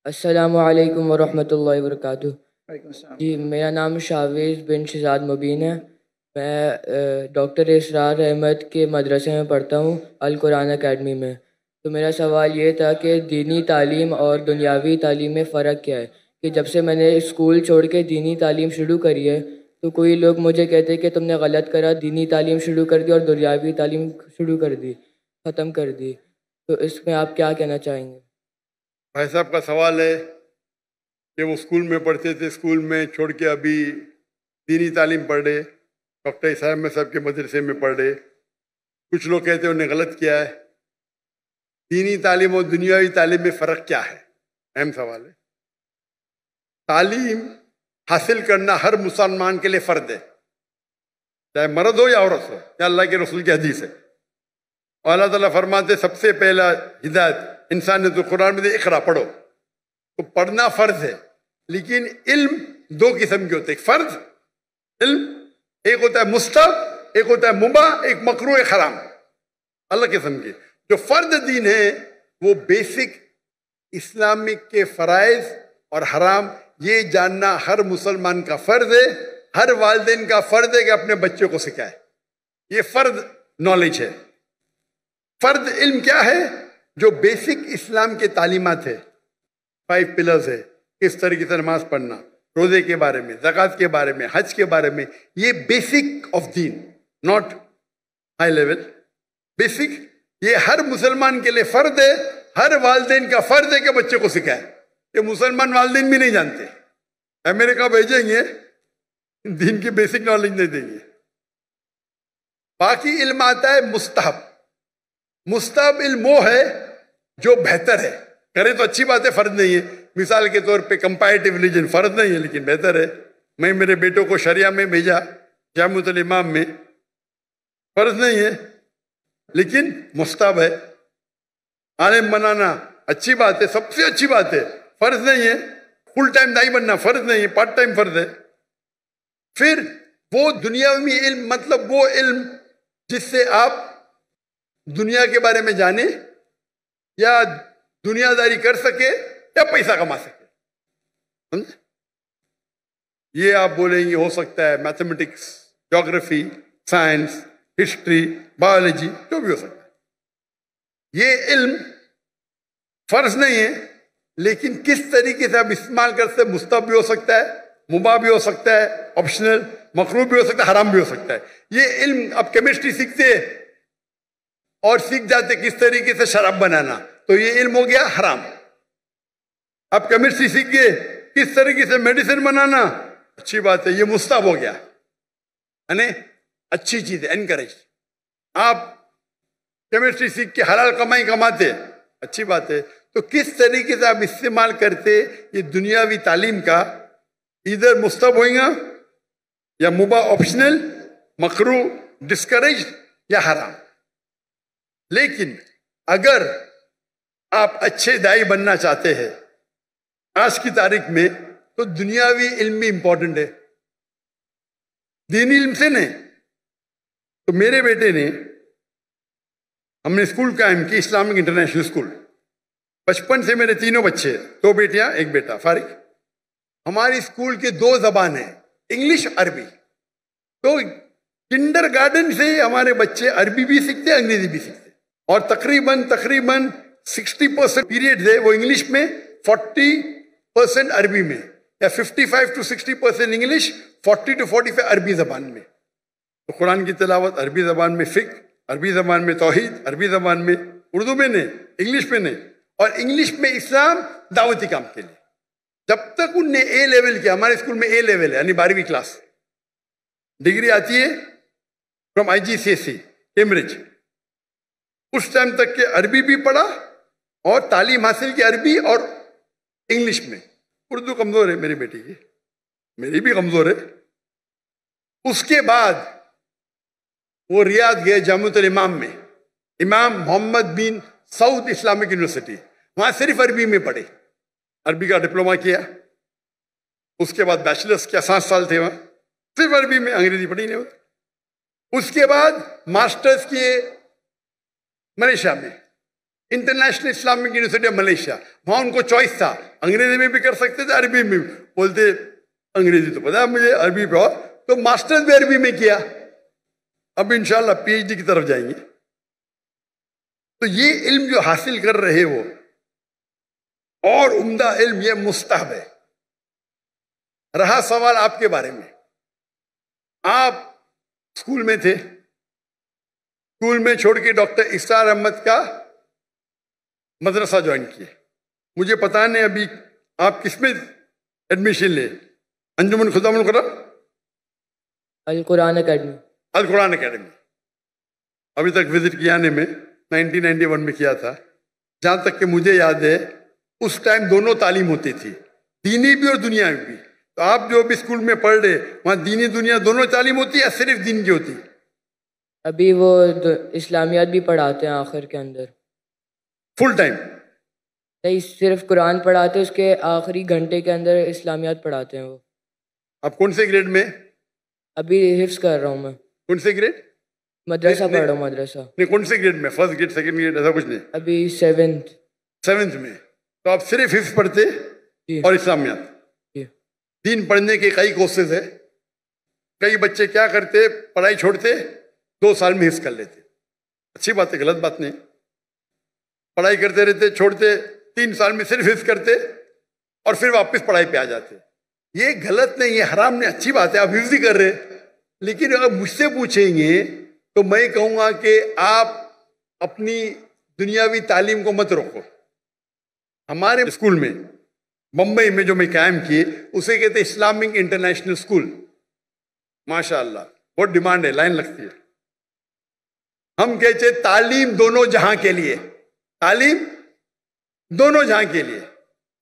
अस्सलामु अलैकुम वरहमतुल्लाहि वबरकातुहू। वालेकुम अस्सलाम। जी, मेरा नाम शावेज़ बिन शहज़ाद मुबीन है। मैं डॉक्टर इसरार अहमद के मदरसे में पढ़ता हूँ, अल कुरान अकेडमी में। तो मेरा सवाल ये था कि दीनी तालीम और दुनियावी तालीम में फ़र्क क्या है। कि जब से मैंने स्कूल छोड़ के दीनी तालीम शुरू करी है, तो कोई लोग मुझे कहते हैं कि तुमने गलत करा, दीनी तालीम शुरू कर दी और दुनियावी तालीम शुरू कर दी, ख़त्म कर दी। तो इसमें आप क्या कहना चाहेंगे? भाई साहब का सवाल है कि वो स्कूल में पढ़ते थे, स्कूल में छोड़ के अभी दीनी तालीम पढ़ रहे, डॉक्टर इसाहब में साहब के मदरसे में पढ़ रहे। कुछ लोग कहते हैं उन्हें गलत किया है। दीनी तालीम और दुनियावी तालीम में फ़र्क क्या है, अहम सवाल है। तालीम हासिल करना हर मुसलमान के लिए फ़र्ज है, चाहे मर्द हो या औरत हो। या अल्लाह के रसूल की हदीस है, और अल्लाह ताला फरमाते सबसे पहला हिदायत इंसान ने तो कुरान में इक़रा पढ़ो। तो पढ़ना फ़र्ज है, लेकिन इल्म दो किस्म के होते हैं। फ़र्ज इल्म एक होता है मुस्तहब, एक होता है मुबाह, एक मकरूह, एक हराम, अलग किस्म के। जो फ़र्ज दीन है वो बेसिक इस्लामिक के फ़राइज़ और हराम ये जानना हर मुसलमान का फ़र्ज है, हर वालिदैन का फ़र्ज है कि अपने बच्चों को सिखाए। ये फ़र्ज नॉलेज है। फ़र्ज इल्म क्या है? जो बेसिक इस्लाम के तालीमात है, 5 पिलर्स है, किस तरीके से नमाज पढ़ना, रोज़े के बारे में, ज़कात के बारे में, हज के बारे में, ये basic of Deen, not high level, basic. ये हर मुसलमान के लिए फ़र्ज है, हर वालिदैन का फ़र्ज है कि बच्चे को सिखाए। ये मुसलमान वालिदैन भी नहीं जानते, अमेरिका भेजेंगे दीन की बेसिक नॉलेज नहीं देंगे। बाकी इल्म आता है मुस्तहब। मुस्तहब इल्म वो है जो बेहतर है, करे तो अच्छी बात है, फर्ज नहीं है। मिसाल के तौर पे कंपैरेटिव रिलीजन फर्ज नहीं है, लेकिन बेहतर है। मैं मेरे बेटों को शरिया में भेजा, जामुअल इमाम में, फर्ज नहीं है लेकिन मुस्तहब है। आलिम बनाना अच्छी बात है, सबसे अच्छी बात है, फर्ज नहीं है। फुल टाइम दाई बनना फर्ज नहीं है, पार्ट टाइम फर्ज है। फिर वो दुनियावी इल्म, मतलब वो इल्म जिससे आप दुनिया के बारे में जाने या दुनियादारी कर सके या पैसा कमा सके, समझे? ये आप बोलेंगे हो सकता है mathematics, geography, science, history, biology, जो भी हो सकता है। ये इल्म फर्ज नहीं है, लेकिन किस तरीके से आप इस्तेमाल करते, मुस्तहब भी हो सकता है, मुबाह भी हो सकता है, ऑप्शनल, मकरूह भी हो सकता है, हराम भी हो सकता है। ये इल्म, आप केमिस्ट्री सीखते और सीख जाते किस तरीके से शराब बनाना, तो ये इल्म हो गया हराम। आप केमिस्ट्री सीख गए किस तरीके से मेडिसिन बनाना, अच्छी बात है, ये मुस्तहब हो गया, यानी अच्छी चीज है, एनकरेज। आप केमिस्ट्री सीख के हलाल कमाई कमाते, अच्छी बात है। तो किस तरीके से आप इस्तेमाल करते ये दुनियावी तालीम का, इधर मुस्तहब होगा या मुबाह, ऑप्शनल, मकरूह, डिस्करेज या हराम। लेकिन अगर आप अच्छे दाई बनना चाहते हैं आज की तारीख में, तो दुनियावी इल्म भी इंपॉर्टेंट है, दीनी इल्म से नहीं। तो मेरे बेटे ने, हमने स्कूल कायम की, इस्लामिक इंटरनेशनल स्कूल। बचपन से मेरे तीनों बच्चे, 2 बेटियां 1 बेटा, फारिग। हमारी स्कूल के 2 जबान है, इंग्लिश, अरबी। तो किंडरगार्टन से हमारे बच्चे अरबी भी सीखते, अंग्रेजी भी सीखते, और तकरीबन 60% पीरियड है वो इंग्लिश में, 40% अरबी में, या 55 to 60% इंग्लिश, 40 to 45 अरबी जबान में। तो कुरान की तिलावत अरबी जबान में, फिक्र अरबी जबान में, तौहीद अरबी जबान में, उर्दू में नहीं, इंग्लिश में नहीं। और इंग्लिश में इस्लाम दावती काम के लिए। जब तक उनने ए लेवल किया, हमारे स्कूल में ए लेवल है, यानी 12वीं क्लास, डिग्री आती है फ्रॉम IGCSE कैम्ब्रिज। उस टाइम तक के अरबी भी पढ़ा और तालीम हासिल की अरबी और इंग्लिश में। उर्दू कमजोर है मेरी बेटी की, मेरी भी कमजोर है। उसके बाद वो रियाद गए, जामुअल इमाम में, इमाम मोहम्मद बिन सऊद इस्लामिक यूनिवर्सिटी, वहां सिर्फ अरबी में पढ़े, अरबी का डिप्लोमा किया। उसके बाद बैचलर्स किया, 7 साल थे वहां, सिर्फ अरबी में, अंग्रेजी पढ़ी नहीं होती। उसके बाद मास्टर्स किए मलेशिया में, international Islamic university of Malaysia. वहां उनको चॉइस था अंग्रेजी में भी कर सकते थे, अरबी में भी। बोलते अंग्रेजी तो पता है मुझे, अरबी पे और, तो मास्टर्स भी अरबी में किया। अब इंशाल्लाह पीएचडी की तरफ जाएंगे। तो ये इल्म जो हासिल कर रहे वो और उम्दा इल्म, ये मुस्तहब है। रहा सवाल आपके बारे में, आप स्कूल में थे, स्कूल में छोड़ के डॉक्टर इसरार अहमद का मदरसा ज्वाइन किए। मुझे पता नहीं अभी आप किसमें एडमिशन ले, अंजुमन खुदामुल कुरान, अल कुरान अकेडमी। अल कुरान अकेडमी अभी तक विजिट किया ने में 1991 में किया था। जहां तक कि मुझे याद है उस टाइम दोनों तालीम होती थी, दीनी भी और दुनिया भी। तो आप जो भी स्कूल में पढ़ रहे, वहां दीनी दुनिया दोनों तालीम होती है या सिर्फ दीन की होती? अभी वो इस्लामियात भी पढ़ाते हैं आखिर के अंदर, फुल टाइम नहीं सिर्फ कुरान पढ़ाते हैं, उसके आखिरी घंटे के अंदर इस्लामियात पढ़ाते हैं वो। आप कौन से ग्रेड में? अभी हिफ्स कर रहा हूँ मैं। कौन से ग्रेड? मदरसा पढ़ रहा हूँ, मदरसा। नहीं, कौन से ग्रेड में? फर्स्ट ग्रेड, सेकंड ग्रेड, ऐसा कुछ नहीं? अभी सेवेंथ में। तो आप सिर्फ हिफ्स पढ़ते और इस्लामियात? दीन पढ़ने के कई कोर्सेज है। कई बच्चे क्या करते, पढ़ाई छोड़ते, 2 साल में हिफ्स कर लेते। अच्छी बात है, गलत बात नहीं। पढ़ाई करते रहते, छोड़ते, 3 साल में सिर्फ हिफ्स करते और फिर वापस पढ़ाई पे आ जाते। ये गलत नहीं, ये हराम नहीं, अच्छी बात है, आप हिफ्स ही कर रहे। लेकिन अगर मुझसे पूछेंगे तो मैं कहूंगा कि आप अपनी दुनियावी तालीम को मत रोको। हमारे स्कूल में बम्बई में जो मैं कायम किए उसे कहते इस्लामिक इंटरनेशनल स्कूल। माशाअल्लाह बहुत डिमांड है, लाइन लगती है। हम कहते तालीम दोनों जहां के लिए, तालीम दोनों जहां के लिए।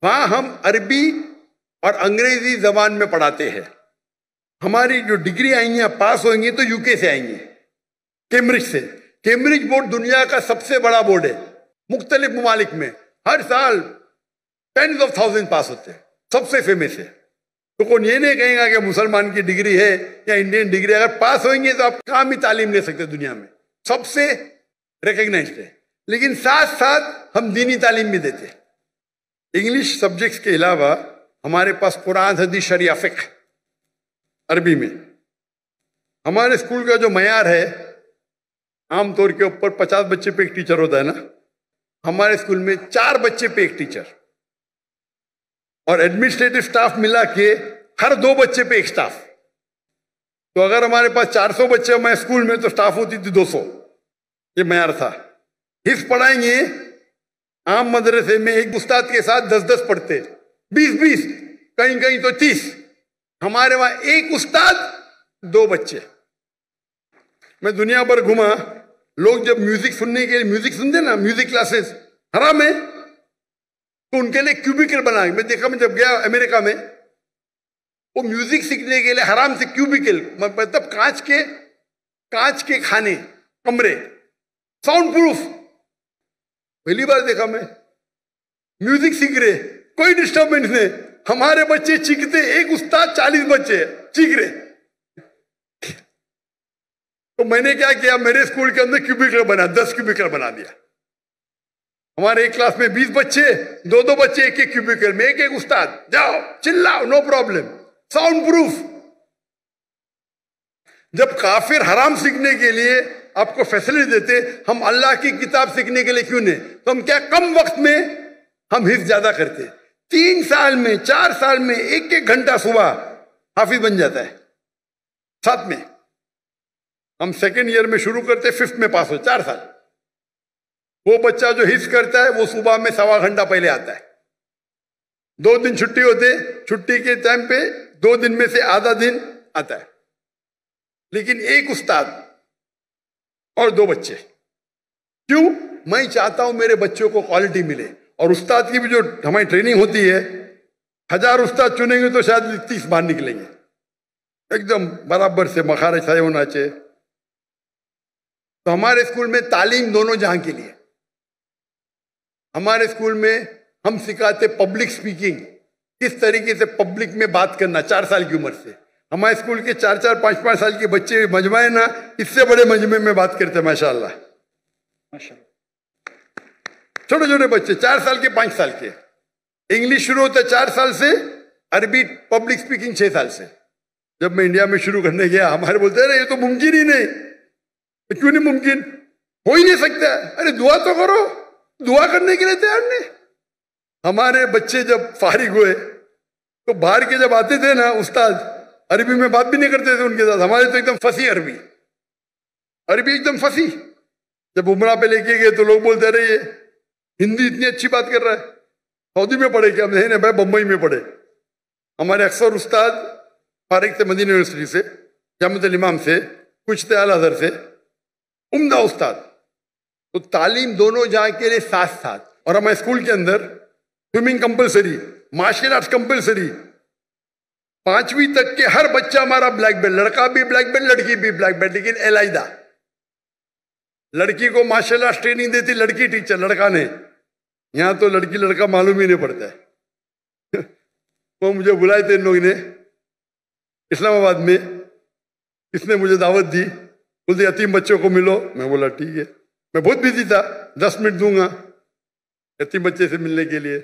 वहां हम अरबी और अंग्रेजी जबान में पढ़ाते हैं। हमारी जो डिग्री आएंगी, आप पास होंगी तो यूके से आएंगी, कैम्ब्रिज से। कैम्ब्रिज बोर्ड दुनिया का सबसे बड़ा बोर्ड है। मुख्तलिफ ममालिक में हर साल 10,000 पास होते हैं, सबसे फेमस है। तो कौन ये नहीं कहेगा कि मुसलमान की डिग्री है या इंडियन डिग्री। अगर पास होंगे तो आप काम ही तालीम ले सकते दुनिया में, सबसे रिकग्नाइज्ड है। लेकिन साथ साथ हम दीनी तालीम भी देते हैं। इंग्लिश सब्जेक्ट्स के अलावा हमारे पास कुरान, हदीस, शरिया, फिक्र अरबी में। हमारे स्कूल का जो मयार है, आमतौर के ऊपर 50 बच्चे पे एक टीचर होता है ना, हमारे स्कूल में 4 बच्चे पे एक टीचर और एडमिनिस्ट्रेटिव स्टाफ मिला के हर 2 बच्चे पे एक स्टाफ। तो अगर हमारे पास 400 बच्चे हमारे स्कूल में तो स्टाफ होती थी 200। ये मयार था। हिफ्ज पढ़ाएंगे, आम मदरसे में एक उस्ताद के साथ 10-10 पढ़ते, 20-20, कहीं कहीं तो 30। हमारे वहां एक उस्ताद 2 बच्चे। मैं दुनिया भर घुमा, लोग जब म्यूजिक सुनने के लिए, म्यूजिक सुनते ना, म्यूजिक क्लासेस हराम है, तो उनके लिए क्यूबिकल बना। मैं देखा, मैं जब गया अमेरिका में, वो म्यूजिक सीखने के लिए हराम से क्यूबिकल, मतलब कांच के खाने, कमरे, साउंड प्रूफ। पहली बार देखा मैं। म्यूजिक सीख रहे, कोई डिस्टर्बेंस नहीं। हमारे बच्चे चीखते, एक उस्ताद 40 बच्चे चीख रहे। तो मैंने क्या किया, मेरे स्कूल के अंदर क्यूबिकल बना, 10 क्यूबिकल बना दिया। हमारे एक क्लास में 20 बच्चे, 2-2 बच्चे एक-एक क्यूबिकल में, एक-एक उस्ताद, जाओ चिल्लाओ, नो प्रॉब्लम, साउंड प्रूफ। जब काफिर हराम सीखने के लिए आपको फैसिलिटी देते, हम अल्लाह की किताब सीखने के लिए क्यों नहीं? तो हम क्या कम वक्त में हम हिफ्ज ज्यादा करते। 3 साल में, 4 साल में 1-1 घंटा सुबह हाफिज बन जाता है। साथ में हम सेकेंड ईयर में शुरू करते, 5th में पास हो, 4 साल। वो बच्चा जो हिफ्ज करता है वो सुबह में 1.25 घंटा पहले आता है। 2 दिन छुट्टी होते, छुट्टी के टाइम पे 2 दिन में से आधा दिन आता है। लेकिन एक उस्ताद और 2 बच्चे। क्यों? मैं चाहता हूं मेरे बच्चों को क्वालिटी मिले। और उस्ताद की भी जो हमारी ट्रेनिंग होती है, 1000 उस्ताद चुनेंगे तो शायद 30 बाहर निकलेंगे, एकदम बराबर से मखारज सही होना चाहिए। तो हमारे स्कूल में तालीम दोनों जहां के लिए। हमारे स्कूल में हम सिखाते पब्लिक स्पीकिंग, किस तरीके से पब्लिक में बात करना, 4 साल की उम्र से। हमारे स्कूल के 4-4, 5-5 साल के बच्चे मजमा ना, इससे बड़े मजमे में बात करते हैं। माशाअल्लाह, छोटे छोटे बच्चे, 4 साल के, 5 साल के। इंग्लिश शुरू होता है 4 साल से, अरबी पब्लिक स्पीकिंग 6 साल से। जब मैं इंडिया में शुरू करने गया, हमारे बोलते अरे ये तो मुमकिन ही नहीं। क्यों नहीं मुमकिन? हो ही नहीं सकता। अरे दुआ तो करो, दुआ करने के लिए तैयार नहीं। हमारे बच्चे जब फारिग हुए तो बाहर के जब आते थे ना उस्ताद, अरबी में बात भी नहीं करते थे उनके साथ। हमारे तो एकदम फंसी अरबी एकदम फंसी। जब उमरा पे लेके गए तो लोग बोलते रहे ये हिंदी इतनी अच्छी बात कर रहा है, सऊदी में पढ़े क्या? नहीं भाई, बम्बई में पढ़े। हमारे अक्सर उस्ताद फारिग थे मदीना यूनिवर्सिटी से, जामिअतुल इमाम से, कुछ थे अल अज़हर से, उम्दा उस्ताद। तो तालीम दोनों जहाँ के लिए साथ साथ। और हमारे स्कूल के अंदर swimming compulsory, martial arts compulsory. 5वीं तक के हर बच्चा हमारा ब्लैक बेल्ट, लड़का भी ब्लैक बेल्ट, लड़की भी ब्लैक बेल्ट, लेकिन एलाइदा। लड़की को मार्शल आर्ट्स ट्रेनिंग देती लड़की टीचर, लड़का ने। यहां तो लड़की लड़का मालूम ही नहीं पड़ता है। वो मुझे बुलाए थे इन लोगों ने इस्लामाबाद में, इसने मुझे दावत दी, बोलते यतीम बच्चों को मिलो। मैं बोला ठीक है। मैं बहुत बिजी था, 10 मिनट दूंगा यतीम बच्चे से मिलने के लिए।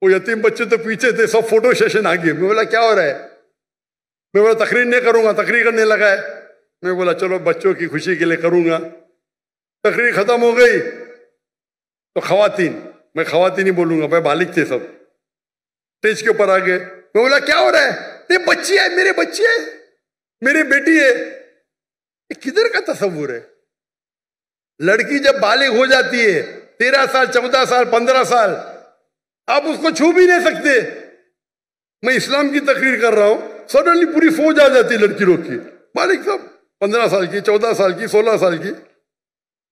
वो यतीम बच्चे तो पीछे थे, सब फोटो सेशन आ गए। मैं बोला क्या हो रहा है? मैं बोला तकरीर नहीं करूंगा, तकरीर करने लगा है। मैं बोला चलो बच्चों की खुशी के लिए करूंगा। तकरीर खत्म हो गई तो खवातीन, मैं खवातीन ही बोलूंगा, भाई बालिग थे सब, स्टेज के ऊपर आ गए। मैं बोला क्या हो रहा है? ये बच्ची है, मेरे बच्ची है, मेरी बेटी है। ये किधर का तस्वुर है? लड़की जब बालिग हो जाती है 13 साल, 14 साल, 15 साल, आप उसको छू भी नहीं सकते। मैं इस्लाम की तकरीर कर रहा हूं, सडनली पूरी फौज आ जाती है लड़की लोग की, बालिग सब 15 साल की, 14 साल की, 16 साल की।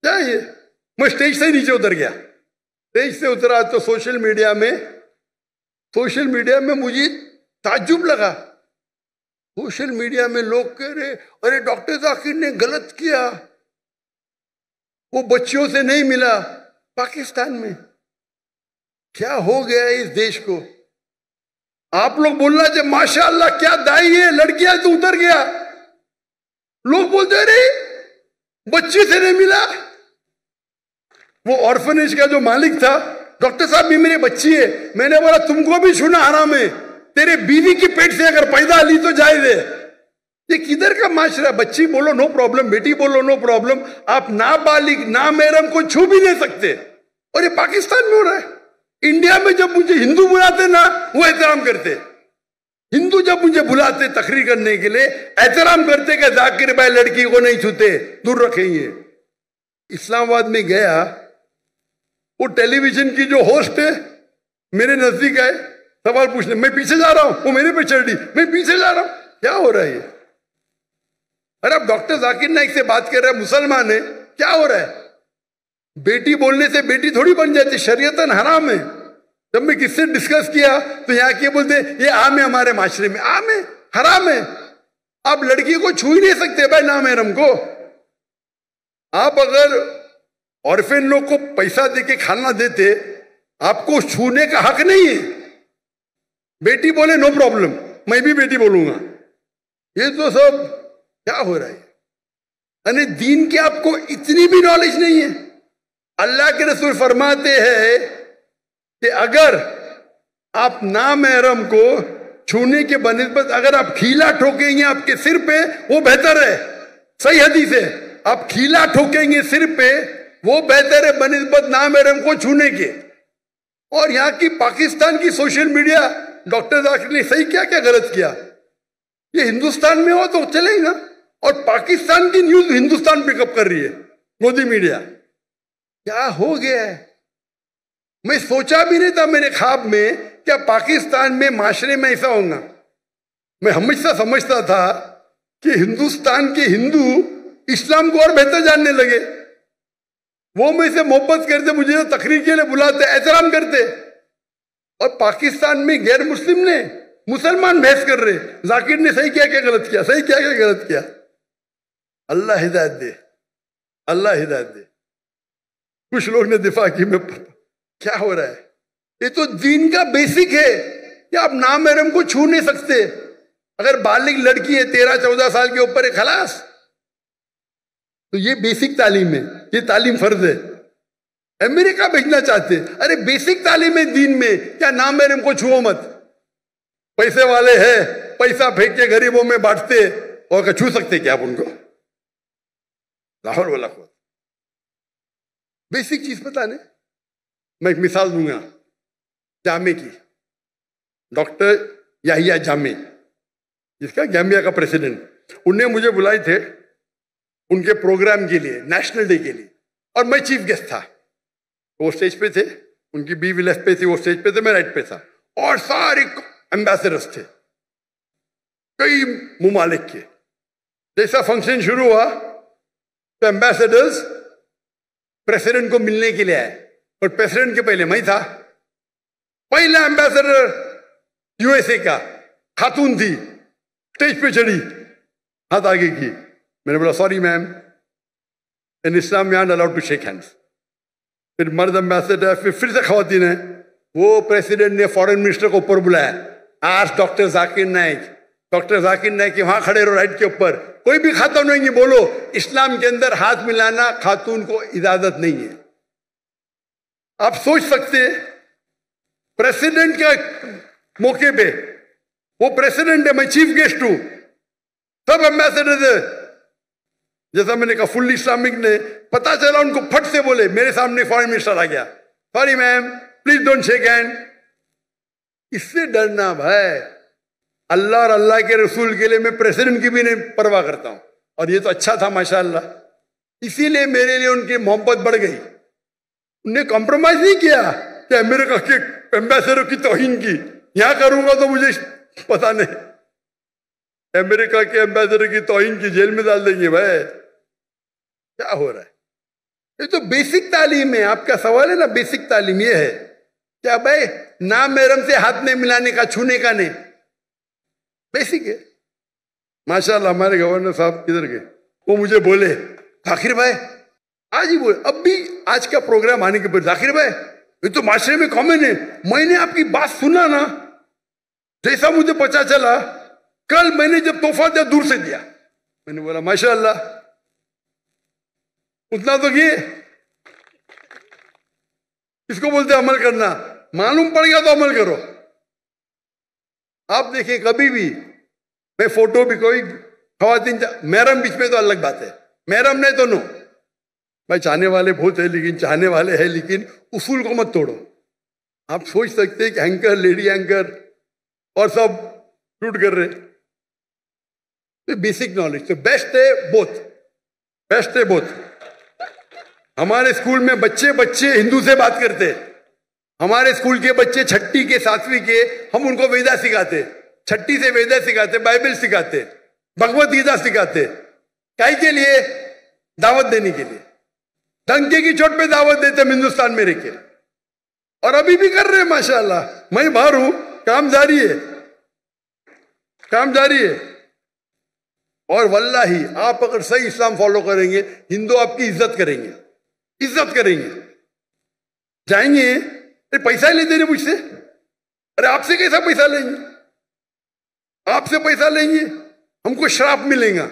क्या ये? मैं स्टेज से ही नीचे उतर गया। स्टेज से उतरा तो सोशल मीडिया में मुझे ताज्जुब लगा। सोशल मीडिया में लोग कह रहे अरे डॉक्टर जाकिर ने गलत किया, वो बच्चियों से नहीं मिला। पाकिस्तान में क्या हो गया है इस देश को? आप लोग बोलना जब माशाअल्लाह क्या दाई है, लड़कियां तो उतर गया। लोग बोलते रहे बच्चे से नहीं मिला। वो ऑर्फनेज का जो मालिक था, डॉक्टर साहब भी मेरी बच्ची है। मैंने बोला तुमको भी छूना हराम है, तेरे बीवी की पेट से अगर पैदा ली तो जायज है। ये किधर का माशरा? बच्ची बोलो नो प्रॉब्लम, बेटी बोलो नो प्रॉब्लम, आप नाबालिग नामहरम को छू भी नहीं सकते। और ये पाकिस्तान में हो रहा है। इंडिया में जब मुझे हिंदू बुलाते ना, वो एहतराम करते। हिंदू जब मुझे बुलाते तकरीर करने के लिए, एहतराम करते कि जाकिर भाई लड़की को नहीं छूते, दूर रखेंगे। इस्लामाबाद में गया, वो टेलीविजन की जो होस्ट है मेरे नजदीक आए सवाल पूछने। मैं पीछे जा रहा हूं, वो मेरे पे चढ़ दी, मैं पीछे जा रहा हूं। क्या हो रहा है ये? अरे अब डॉक्टर जाकिर नाइक से बात कर रहे हैं, मुसलमान है, क्या हो रहा है? बेटी बोलने से बेटी थोड़ी बन जाती, शरीयतन हराम है। जब मैं किससे डिस्कस किया तो यहाँ के बोलते ये आम है, हमारे माशरे में आम है, हराम है। आप लड़की को छू ही नहीं सकते भाई नामहरम को। आप अगर ऑर्फेन लोग को पैसा देके खाना देते, आपको छूने का हक नहीं है। बेटी बोले नो प्रॉब्लम, मैं भी बेटी बोलूंगा। ये तो सब क्या हो रहा है? यानी दीन की आपको इतनी भी नॉलेज नहीं है। अल्लाह के रसूल फरमाते हैं कि अगर आप नामहरम को छूने के बनिस्बत अगर आप खीला ठोकेंगे आपके सिर पे, वो बेहतर है। सही हदीस है, आप खीला ठोकेंगे सिर पे, वो बेहतर है बनिस्बत नामहरम को छूने के। और यहाँ की पाकिस्तान की सोशल मीडिया, डॉक्टर जाकिर ने सही क्या क्या गलत किया? ये हिंदुस्तान में हो तो चलेगा, और पाकिस्तान की न्यूज हिंदुस्तान पिकअप कर रही है, मोदी मीडिया। क्या हो गया है? मैं सोचा भी नहीं था मेरे ख्वाब में क्या पाकिस्तान में माशरे में ऐसा होगा। मैं हमेशा समझता था कि हिंदुस्तान के हिंदू इस्लाम को और बेहतर जानने लगे। वो मुझसे मोहब्बत करते, मुझे तकरीर के लिए बुलाते, एहतराम करते। और पाकिस्तान में गैर मुस्लिम ने मुसलमान बहस कर रहे, जाकिर ने सही क्या क्या गलत किया, सही क्या क्या गलत किया। अल्लाह हिदायत दे, अल्लाह हिदायत दे। कुछ लोग ने दिफा की, में क्या हो रहा है? ये तो दीन का बेसिक है कि आप नामहरम को छू नहीं सकते। अगर बालिग लड़की है 13-14 साल के ऊपर है, खलास। तो ये बेसिक तालीम है, ये तालीम फर्ज है। अमेरिका भेजना चाहते। अरे बेसिक तालीम है दीन में, क्या नाम है इनको छुओ मत। पैसे वाले हैं, पैसा फेंक के गरीबों में बांटते, और क्या छू सकते क्या आप उनको? लाहौर वाला को बेसिक चीज पता नहीं। मैं एक मिसाल दूंगा जामे की। डॉक्टर याहिया जामे, जिसका गैम्बिया का प्रेसिडेंट, उन्हें मुझे बुलाए थे उनके प्रोग्राम के लिए, नेशनल डे के लिए, और मैं चीफ गेस्ट था। वो स्टेज पे थे, उनकी बीवी लेफ्ट पे थी, वो स्टेज पे थे, मैं राइट पे था, और सारे एम्बेसडर्स थे कई मुमालिक के। जैसा फंक्शन शुरू हुआ तो एम्बेसडर्स प्रेसिडेंट को मिलने के लिए आए, और प्रेसिडेंट के पहले मैं था। पहला एम्बेसडर यूएसए का खातून थी, स्टेज पे चढ़ी, हाथ आगे की। मैंने बोला सॉरी मैम, इन इस्लाम में अलाउड टू शेक हैंड्स। फिर मर्द एम्बेसडर, फिर से खवातीन है। वो प्रेसिडेंट ने फॉरेन मिनिस्टर को ऊपर बुलाया, आज डॉक्टर जाकिर नाइक, डॉक्टर जाकिर नाइक के वहां खड़े रहो राइट के ऊपर, कोई भी खातून नहीं, बोलो इस्लाम के अंदर हाथ मिलाना खातून को इजाजत नहीं है। आप सोच सकते हैं प्रेसिडेंट के मौके पे, वो प्रेसिडेंट है, मैं चीफ गेस्ट हूं, सब एम्बेसडर है। जैसा मैंने कहा फुल इस्लामिक ने, पता चला उनको फट से बोले, मेरे सामने फॉरेन मिनिस्टर आ गया, sorry ma'am please don't shake hand. इससे डरना भाई, अल्लाह और अल्लाह के रसूल के लिए मैं प्रेसिडेंट की भी नहीं परवाह करता हूं। और ये तो अच्छा था माशाअल्लाह, इसीलिए मेरे लिए उनकी मोहब्बत बढ़ गई। उन्हें कॉम्प्रोमाइज नहीं किया कि अमेरिका के एम्बेसडर की तौहीन की, यहां करूंगा तो मुझे पता नहीं, अमेरिका के एम्बेसडर की तौहीन की जेल में डाल देंगे। भाई क्या हो रहा है? ये तो बेसिक तालीम है। आपका सवाल है ना, बेसिक तालीम ये है क्या भाई, नाम महरम से हाथ नहीं मिलाने का, छूने का नहीं, बेसिक है। माशाल्लाह हमारे गवर्नर साहब किधर गए, वो मुझे बोले जाकिर भाई, आज ही बोले, अब भी आज का प्रोग्राम आने के बाद, जाकिर भाई ये तो माशरे में कॉमन है, मैंने आपकी बात सुना ना, जैसा मुझे पता चला कल मैंने जब तोहफा दिया दूर से दिया। मैंने बोला माशाअल्लाह, उतना तो किए। इसको बोलते अमल करना, मालूम पड़ गया तो अमल करो। आप देखिए कभी भी, मैं फोटो भी, कोई खवातीन महरम बीच में तो अलग बात है, महरम नहीं तो नो। भाई चाहने वाले बहुत है, लेकिन चाहने वाले हैं, लेकिन उसूल को मत तोड़ो। आप सोच सकते हैं कि एंकर, लेडी एंकर और सब शूट कर रहे, तो बेसिक नॉलेज तो बेस्ट है, बोथ बेस्ट है, बोथ। हमारे स्कूल में बच्चे हिंदू से बात करते, हमारे स्कूल के बच्चे छठी के 7वीं के, हम उनको वेदा सिखाते, छठी से वेदा सिखाते, बाइबल सिखाते, भगवत गीता सिखाते, काय के लिए? दावत देने के लिए। डंके की चोट पे दावत देते हम हिंदुस्तान में रह के, और अभी भी कर रहे हैं माशाल्लाह। मैं बाहर हूं, काम जारी है, काम जारी है। और वल्लाही आप अगर सही इस्लाम फॉलो करेंगे, हिंदू आपकी इज्जत करेंगे, इज्जत करेंगे। जाएंगे, अरे पैसा ही लेते हैं मुझसे, अरे आपसे कैसा पैसा लेंगे, आपसे पैसा लेंगे, हमको श्राप मिलेगा।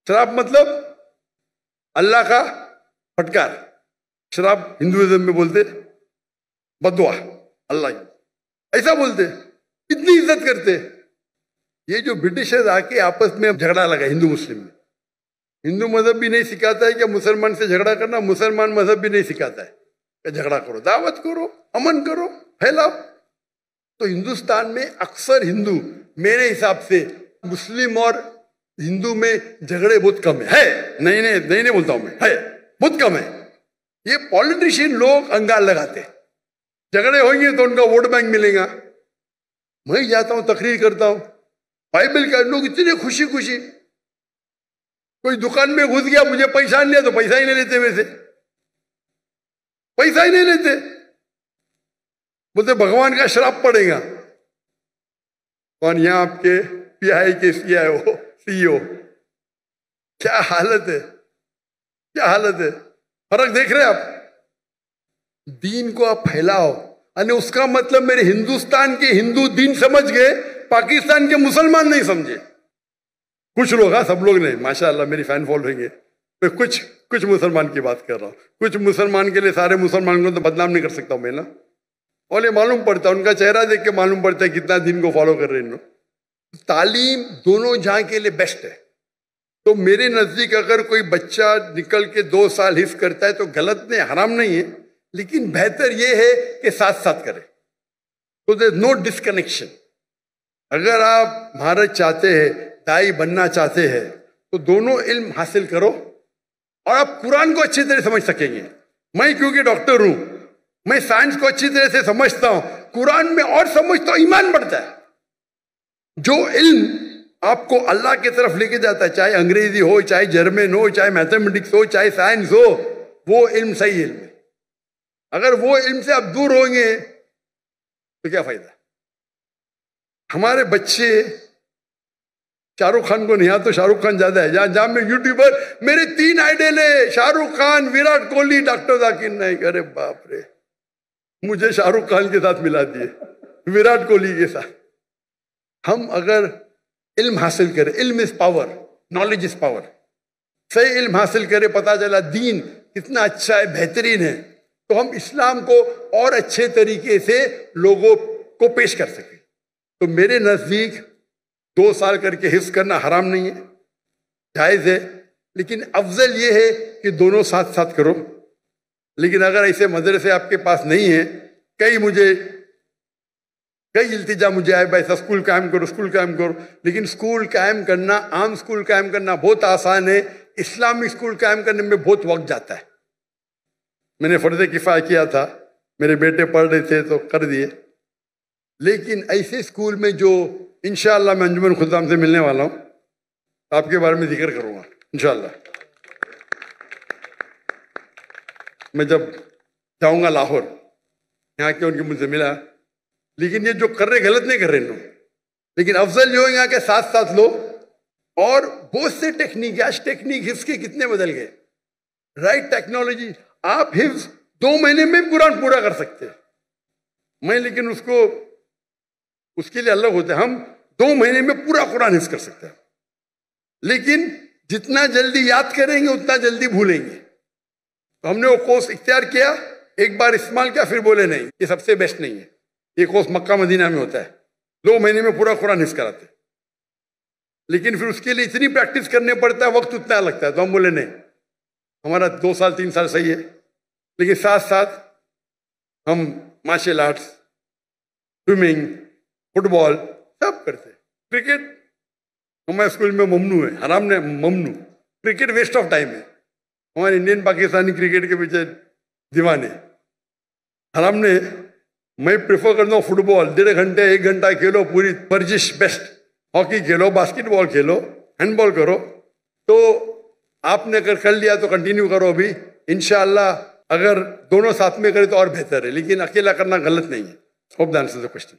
श्राप मतलब अल्लाह का फटकार, श्राप हिंदुइज्म में बोलते बदुआ, अल्लाह ऐसा बोलते, इतनी इज्जत करते। ये जो ब्रिटिशर्स आके आपस में झगड़ा लगा हिंदू मुस्लिम में, हिंदू मजहब भी नहीं सिखाता है कि मुसलमान से झगड़ा करना, मुसलमान मजहब भी नहीं सिखाता है कि झगड़ा करो, दावत करो, अमन करो, फैलाओ। तो हिंदुस्तान में अक्सर हिंदू, मेरे हिसाब से मुस्लिम और हिंदू में झगड़े बहुत कम है। नहीं बोलता हूं मैं, है बहुत कम है। ये पॉलिटिशियन लोग अंगार लगाते, झगड़े होंगे तो उनका वोट बैंक मिलेगा। मैं जाता हूं, तकरीर करता हूं, बाइबल का लोग इतने खुशी खुशी, कोई दुकान में घुस गया, मुझे पैसा लिया तो पैसा ही नहीं लेते, वैसे पैसा ही नहीं लेते, बोलते भगवान का श्राप पड़ेगा। कौन? यहां आपके पीआई के सीईओ, क्या हालत है, क्या हालत है। फर्क देख रहे हैं आप? दीन को आप फैलाओ, और उसका मतलब मेरे हिंदुस्तान के हिंदू दीन समझ गए, पाकिस्तान के मुसलमान नहीं समझे। कुछ लोग, हाँ सब लोग नहीं, माशाअल्लाह मेरी फैन फॉलोइंग है, तो कुछ कुछ मुसलमान की बात कर रहा हूँ। कुछ मुसलमान के लिए सारे मुसलमान को तो बदनाम नहीं कर सकता हूँ मैं ना। और ये मालूम पड़ता है, उनका चेहरा देख के मालूम पड़ता है कितना दिन को फॉलो कर रहे हैं इन लोग। तालीम दोनों जहाँ के लिए बेस्ट है। तो मेरे नजदीक अगर कोई बच्चा निकल के 2 साल हिफ्ज करता है तो गलत नहीं, हराम नहीं है, लेकिन बेहतर ये है कि साथ साथ करे। तो देयर नो डिस्कनेक्शन। अगर आप महारत चाहते हैं, दाई बनना चाहते हैं, तो दोनों इल्म हासिल करो और आप कुरान को अच्छी तरह समझ सकेंगे। मैं क्योंकि डॉक्टर हूं, मैं साइंस को अच्छी तरह से समझता हूं, कुरान में और समझता हूं, ईमान बढ़ता है। जो इल्म आपको अल्लाह की तरफ लेके जाता है, चाहे अंग्रेजी हो, चाहे जर्मन हो, चाहे मैथमेटिक्स हो, चाहे साइंस हो, वो इल्म सही इल्म है। अगर वो इल्म से आप दूर होंगे तो क्या फायदा। हमारे बच्चे शाहरुख खान को नहीं आता तो शाहरुख खान ज्यादा है। जहां में यूट्यूबर, मेरे 3 आइडल है, शाहरुख खान, विराट कोहली, डॉक्टर जाकिर नाइक। अरे बाप रे, मुझे शाहरुख खान के साथ मिला दिए, विराट कोहली के साथ। हम अगर इल्म हासिल करें, इल्म is power, knowledge is power, सही इल्म हासिल करें, पता चला दीन कितना अच्छा है, बेहतरीन है, तो हम इस्लाम को और अच्छे तरीके से लोगों को पेश कर सकें। तो मेरे नजदीक 2 साल करके हिफ्ज करना हराम नहीं है, जायज है, लेकिन अफजल ये है कि दोनों साथ साथ करो। लेकिन अगर ऐसे मदरसे आपके पास नहीं है, कई इल्तिजा मुझे आए, भाई स्कूल कायम करो, स्कूल कायम करो, लेकिन स्कूल कायम करना, आम स्कूल कायम करना बहुत आसान है, इस्लामिक स्कूल कायम करने में बहुत वक्त जाता है। मैंने फर्ज किफाया किया था, मेरे बेटे पढ़ रहे थे तो कर दिए। लेकिन ऐसे स्कूल में जो इंशाअल्लाह मैं अंजुमन खुदाम से मिलने वाला हूँ, आपके बारे में जिक्र करूँगा इंशाअल्लाह। मैं जब जाऊँगा लाहौर, यहाँ के उनके मुझसे मिला, लेकिन ये जो कर रहे गलत नहीं कर रहे लोग, लेकिन अफजल जो है यहाँ के साथ साथ लो। और बहुत से टेक्निक, आज टेक्निक हिफ्ज के कितने बदल गए, राइट टेक्नोलॉजी। आप हिफ्ज 2 महीने में कुरान पूरा कर सकते हैं। मैं लेकिन उसके लिए अलग होते हैं, हम 2 महीने में पूरा कुरान हिफ्ज कर सकते हैं, लेकिन जितना जल्दी याद करेंगे उतना जल्दी भूलेंगे। तो हमने वो कोर्स इख्तियार किया, एक बार इस्तेमाल किया, फिर बोले नहीं ये सबसे बेस्ट नहीं है। ये कोर्स मक्का मदीना में होता है, 2 महीने में पूरा कुरान हिफ्ज कराते, लेकिन फिर उसके लिए इतनी प्रैक्टिस करने पड़ता है, वक्त उतना लगता है। तो हम बोले नहीं, हमारा 2 साल 3 साल सही है, लेकिन साथ साथ हम मार्शल आर्ट्स, स्विमिंग, फुटबॉल सब करते। क्रिकेट हमारे स्कूल में ममनू है, हराम ने ममनू। क्रिकेट वेस्ट ऑफ टाइम है, हमारे इंडियन पाकिस्तानी क्रिकेट के पीछे दीवाने। हराम ने, मैं प्रेफर करता हूँ फुटबॉल, 1.5 घंटे 1 घंटा खेलो, पूरी वर्जिश बेस्ट। हॉकी खेलो, बास्केटबॉल खेलो, हैंडबॉल करो। तो आपने अगर कर लिया तो कंटिन्यू करो अभी, इंशाअल्लाह अगर दोनों साथ में करें तो और बेहतर है, लेकिन अकेला करना गलत नहीं है। Hope that answers the question.